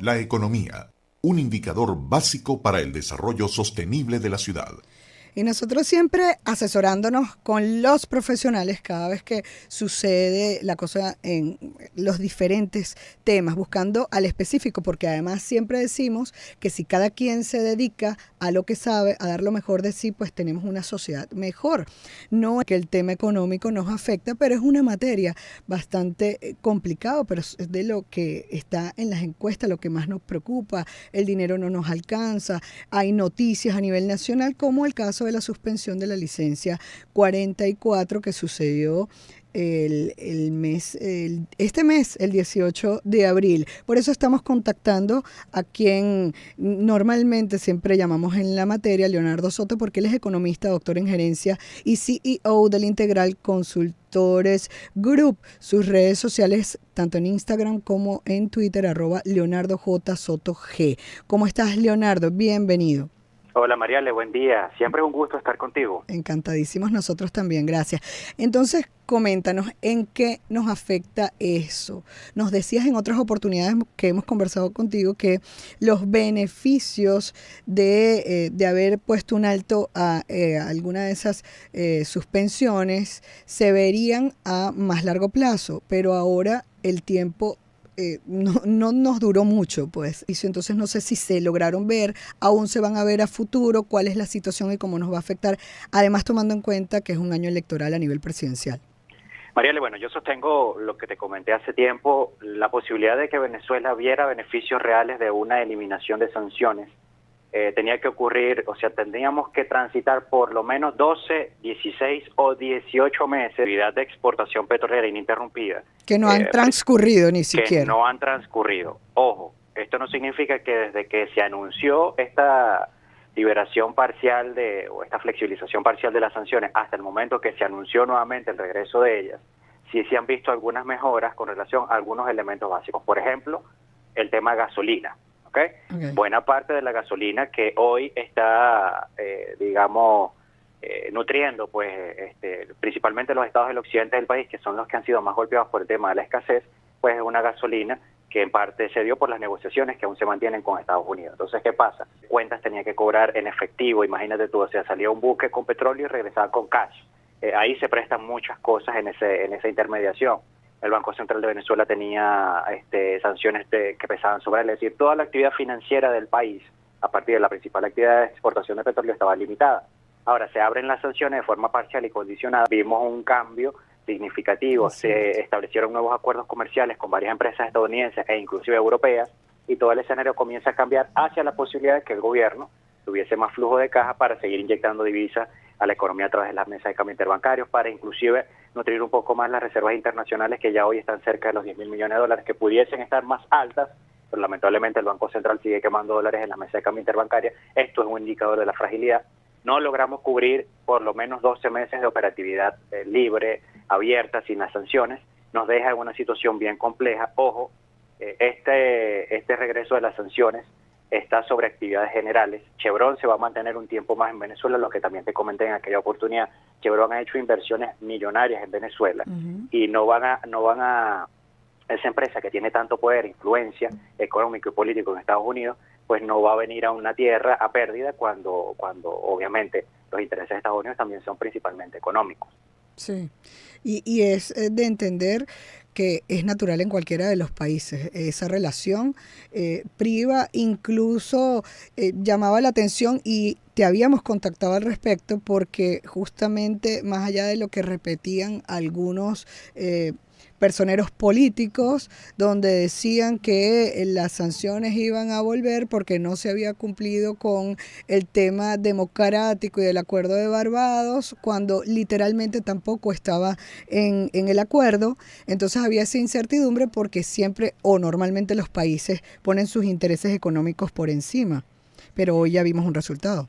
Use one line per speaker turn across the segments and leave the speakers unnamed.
La economía, un indicador básico para el desarrollo sostenible de la ciudad.
Y nosotros siempre asesorándonos con los profesionales cada vez que sucede la cosa en los diferentes temas, buscando al específico, porque además siempre decimos que si cada quien se dedica a lo que sabe, a dar lo mejor de sí, pues tenemos una sociedad mejor. No es que el tema económico nos afecta, pero es una materia bastante complicado, pero es de lo que está en las encuestas, lo que más nos preocupa. El dinero no nos alcanza, hay noticias a nivel nacional como el caso de la suspensión de la licencia 44 que sucedió este mes, el 18 de abril. Por eso estamos contactando a quien normalmente siempre llamamos en la materia, Leonardo Soto, porque él es economista, doctor en gerencia y CEO del Integral Consultores Group. Sus redes sociales, tanto en Instagram como en Twitter, @LeonardoJSotoG. ¿Cómo estás, Leonardo? Bienvenido.
Hola Mariale, buen día. Siempre es un gusto estar contigo.
Encantadísimos nosotros también, gracias. Entonces, coméntanos en qué nos afecta eso. Nos decías en otras oportunidades que hemos conversado contigo que los beneficios de haber puesto un alto a alguna de esas suspensiones se verían a más largo plazo, pero ahora el tiempo no nos duró mucho, pues. Y entonces no sé si se lograron ver, aún se van a ver a futuro, cuál es la situación y cómo nos va a afectar, además tomando en cuenta que es un año electoral a nivel presidencial.
Mariale, bueno, yo sostengo lo que te comenté hace tiempo, la posibilidad de que Venezuela viera beneficios reales de una eliminación de sanciones. Tenía que ocurrir, o sea, tendríamos que transitar por lo menos 12, 16 o 18 meses de actividad de exportación petrolera ininterrumpida.
Que no han transcurrido ni siquiera.
Que no han transcurrido. Ojo, esto no significa que desde que se anunció esta liberación parcial o esta flexibilización parcial de las sanciones hasta el momento que se anunció nuevamente el regreso de ellas, sí se han visto algunas mejoras con relación a algunos elementos básicos. Por ejemplo, el tema gasolina. Okay. Buena parte de la gasolina que hoy está, nutriendo, pues, principalmente los estados del occidente del país, que son los que han sido más golpeados por el tema de la escasez, pues es una gasolina que en parte se dio por las negociaciones que aún se mantienen con Estados Unidos. Entonces, ¿qué pasa? Cuentas tenía que cobrar en efectivo, imagínate tú, o sea, salía un buque con petróleo y regresaba con cash. Ahí se prestan muchas cosas en esa intermediación. El Banco Central de Venezuela tenía sanciones que pesaban sobre él, es decir, toda la actividad financiera del país, a partir de la principal actividad de exportación de petróleo, estaba limitada. Ahora se abren las sanciones de forma parcial y condicionada, vimos un cambio significativo, se establecieron nuevos acuerdos comerciales con varias empresas estadounidenses e inclusive europeas, y todo el escenario comienza a cambiar hacia la posibilidad de que el gobierno tuviese más flujo de caja para seguir inyectando divisas a la economía a través de las mesas de cambio interbancarios, para inclusive nutrir un poco más las reservas internacionales que ya hoy están cerca de los 10.000 millones de dólares, que pudiesen estar más altas, pero lamentablemente el Banco Central sigue quemando dólares en la mesa de cambio interbancaria. Esto es un indicador de la fragilidad. No logramos cubrir por lo menos 12 meses de operatividad libre, abierta, sin las sanciones. Nos deja en una situación bien compleja. Ojo, este regreso de las sanciones está sobre actividades generales. Chevron se va a mantener un tiempo más en Venezuela, lo que también te comenté en aquella oportunidad. Chevron ha hecho inversiones millonarias en Venezuela y no van a esa empresa que tiene tanto poder, influencia económico y político en Estados Unidos, pues no va a venir a una tierra a pérdida cuando obviamente los intereses de Estados Unidos también son principalmente económicos.
Sí, y es de entender que es natural en cualquiera de los países. Esa relación priva, incluso llamaba la atención y te habíamos contactado al respecto porque justamente más allá de lo que repetían algunos personeros políticos, donde decían que las sanciones iban a volver porque no se había cumplido con el tema democrático y del acuerdo de Barbados, cuando literalmente tampoco estaba en el acuerdo. Entonces había esa incertidumbre porque siempre o normalmente los países ponen sus intereses económicos por encima, pero hoy ya vimos un resultado.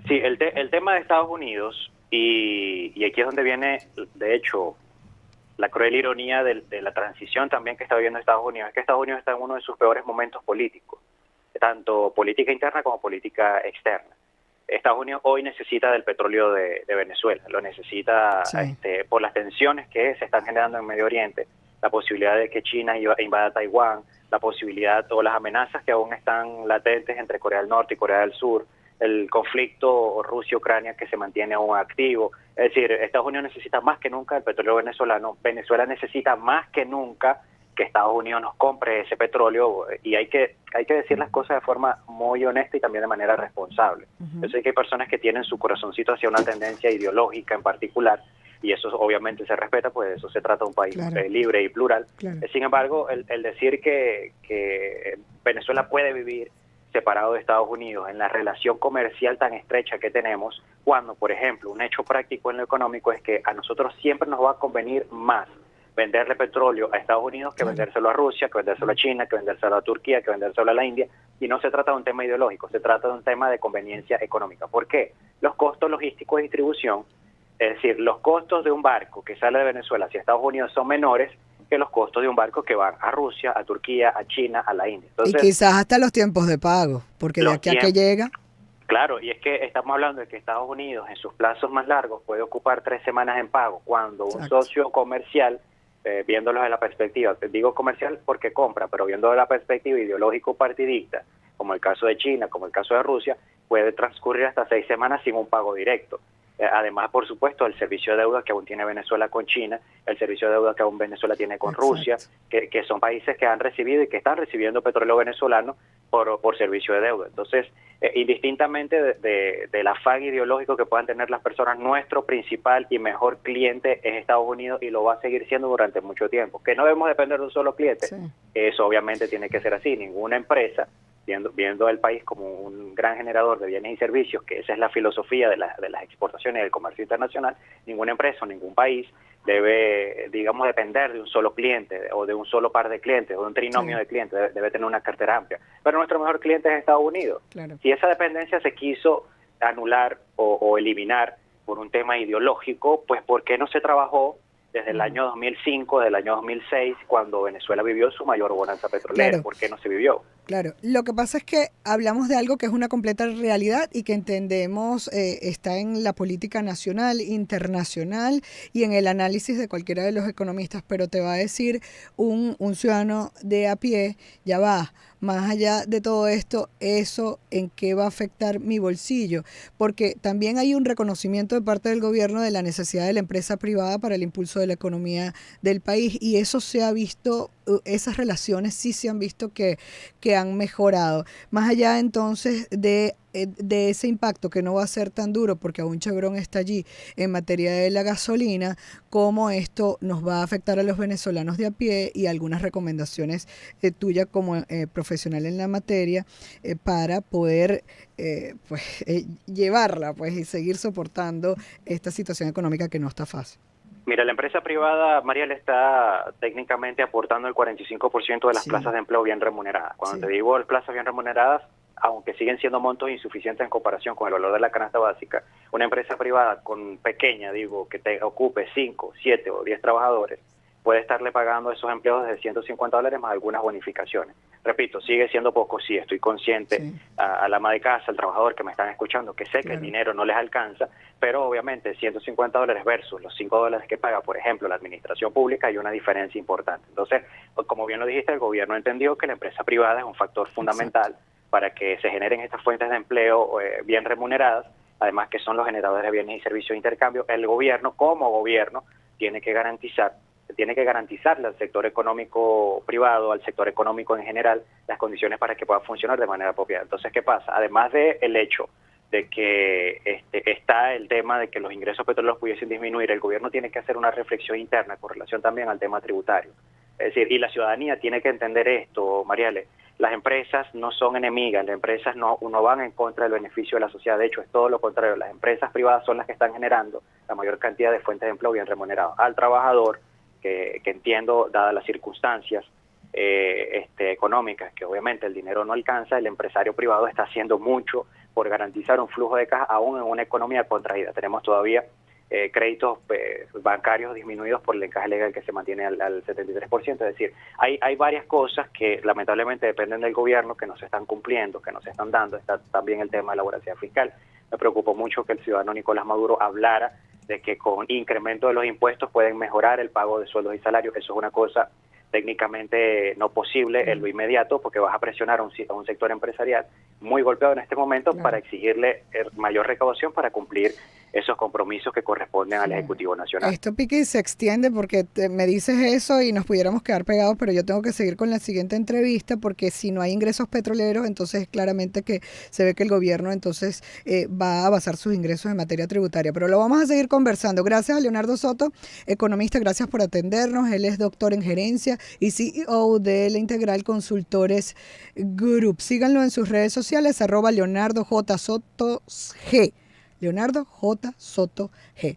Sí, el tema de Estados Unidos, y aquí es donde viene, de hecho, la cruel ironía de la transición también que está viviendo Estados Unidos, es que Estados Unidos está en uno de sus peores momentos políticos, tanto política interna como política externa. Estados Unidos hoy necesita del petróleo de Venezuela, lo necesita por las tensiones que se están generando en Medio Oriente, la posibilidad de que China invada Taiwán, la posibilidad o las amenazas que aún están latentes entre Corea del Norte y Corea del Sur, el conflicto Rusia-Ucrania que se mantiene aún activo. Es decir, Estados Unidos necesita más que nunca el petróleo venezolano, Venezuela necesita más que nunca que Estados Unidos nos compre ese petróleo, y hay que decir las cosas de forma muy honesta y también de manera responsable. Yo sé que hay personas que tienen su corazoncito hacia una tendencia ideológica en particular, y eso obviamente se respeta, pues de eso se trata de un país libre y plural. Sin embargo, el decir que Venezuela puede vivir separado de Estados Unidos en la relación comercial tan estrecha que tenemos, cuando, por ejemplo, un hecho práctico en lo económico es que a nosotros siempre nos va a convenir más venderle petróleo a Estados Unidos que vendérselo a Rusia, que vendérselo a China, que vendérselo a Turquía, que vendérselo a la India, y no se trata de un tema ideológico, se trata de un tema de conveniencia económica. ¿Por qué? Los costos logísticos de distribución, es decir, los costos de un barco que sale de Venezuela hacia Estados Unidos son menores que los costos de un barco que va a Rusia, a Turquía, a China, a la India. Entonces,
y quizás hasta los tiempos de pago, porque de aquí a que llega...
Claro, y es que estamos hablando de que Estados Unidos en sus plazos más largos puede ocupar 3 semanas en pago, cuando un socio comercial, viéndolo de la perspectiva, digo comercial porque compra, pero viendo de la perspectiva ideológico partidista, como el caso de China, como el caso de Rusia, puede transcurrir hasta 6 semanas sin un pago directo. Además, por supuesto, el servicio de deuda que aún tiene Venezuela con China, el servicio de deuda que aún Venezuela tiene con Rusia, que son países que han recibido y que están recibiendo petróleo venezolano por servicio de deuda. Entonces, indistintamente del afán ideológico que puedan tener las personas, nuestro principal y mejor cliente es Estados Unidos, y lo va a seguir siendo durante mucho tiempo. Que no debemos depender de un solo cliente, eso obviamente tiene que ser así. Ninguna empresa, viendo el país como un gran generador de bienes y servicios, que esa es la filosofía de las exportaciones y del comercio internacional, ninguna empresa o ningún país debe, digamos, depender de un solo cliente o de un solo par de clientes o de un trinomio de clientes, debe tener una cartera amplia. Pero nuestro mejor cliente es Estados Unidos. Si esa dependencia se quiso anular o eliminar por un tema ideológico, pues ¿por qué no se trabajó desde el año 2005, del año 2006, cuando Venezuela vivió su mayor bonanza petrolera? ¿Por qué no se vivió?
Claro, lo que pasa es que hablamos de algo que es una completa realidad y que entendemos está en la política nacional, internacional y en el análisis de cualquiera de los economistas, pero te va a decir un ciudadano de a pie, ya va, más allá de todo esto, ¿eso en qué va a afectar mi bolsillo? Porque también hay un reconocimiento de parte del gobierno de la necesidad de la empresa privada para el impulso de la economía del país, y eso se ha visto, esas relaciones sí se han visto que han mejorado. Más allá entonces de ese impacto que no va a ser tan duro porque aún Chevron está allí en materia de la gasolina, cómo esto nos va a afectar a los venezolanos de a pie, y algunas recomendaciones tuyas como profesional en la materia para poder llevarla pues y seguir soportando esta situación económica que no está fácil.
Mira, la empresa privada, María, le está técnicamente aportando el 45% de las plazas de empleo bien remuneradas. Cuando te digo plazas bien remuneradas, aunque siguen siendo montos insuficientes en comparación con el valor de la canasta básica, una empresa privada con pequeña, que te ocupe 5, 7 o 10 trabajadores, puede estarle pagando esos empleos de $150 más algunas bonificaciones. Repito, sigue siendo poco, sí, estoy consciente, a la ama de casa, al trabajador que me están escuchando, que sé que el dinero no les alcanza, pero obviamente $150 versus los $5 que paga, por ejemplo, la administración pública, hay una diferencia importante. Entonces, como bien lo dijiste, el gobierno entendió que la empresa privada es un factor fundamental para que se generen estas fuentes de empleo bien remuneradas, además que son los generadores de bienes y servicios de intercambio. El gobierno, como gobierno, tiene que garantizarle al sector económico privado, al sector económico en general, las condiciones para que pueda funcionar de manera apropiada. Entonces, ¿qué pasa? Además del hecho de que está el tema de que los ingresos petroleros pudiesen disminuir, el gobierno tiene que hacer una reflexión interna con relación también al tema tributario. Es decir, y la ciudadanía tiene que entender esto, Mariale. Las empresas no son enemigas, las empresas no van en contra del beneficio de la sociedad, de hecho es todo lo contrario, las empresas privadas son las que están generando la mayor cantidad de fuentes de empleo bien remuneradas. Al trabajador, que entiendo, dadas las circunstancias económicas, que obviamente el dinero no alcanza, el empresario privado está haciendo mucho por garantizar un flujo de caja aún en una economía contraída. Tenemos todavía créditos bancarios disminuidos por el encaje legal que se mantiene al 73%. Es decir, hay varias cosas que lamentablemente dependen del gobierno que no se están cumpliendo, que no se están dando. Está también el tema de la voracidad fiscal. Me preocupó mucho que el ciudadano Nicolás Maduro hablara de que con incremento de los impuestos pueden mejorar el pago de sueldos y salarios. Eso es una cosa técnicamente no posible en lo inmediato, porque vas a presionar a un sector empresarial muy golpeado en este momento para exigirle mayor recaudación para cumplir esos compromisos que corresponden al Ejecutivo Nacional.
Esto pique y se extiende porque me dices eso y nos pudiéramos quedar pegados, pero yo tengo que seguir con la siguiente entrevista porque si no hay ingresos petroleros, entonces claramente que se ve que el gobierno entonces va a basar sus ingresos en materia tributaria. Pero lo vamos a seguir conversando. Gracias a Leonardo Soto, economista, gracias por atendernos. Él es doctor en gerencia y CEO de La Integral Consultores Group. Síganlo en sus redes sociales, @LeonardoJSotoG. Leonardo J. Soto G.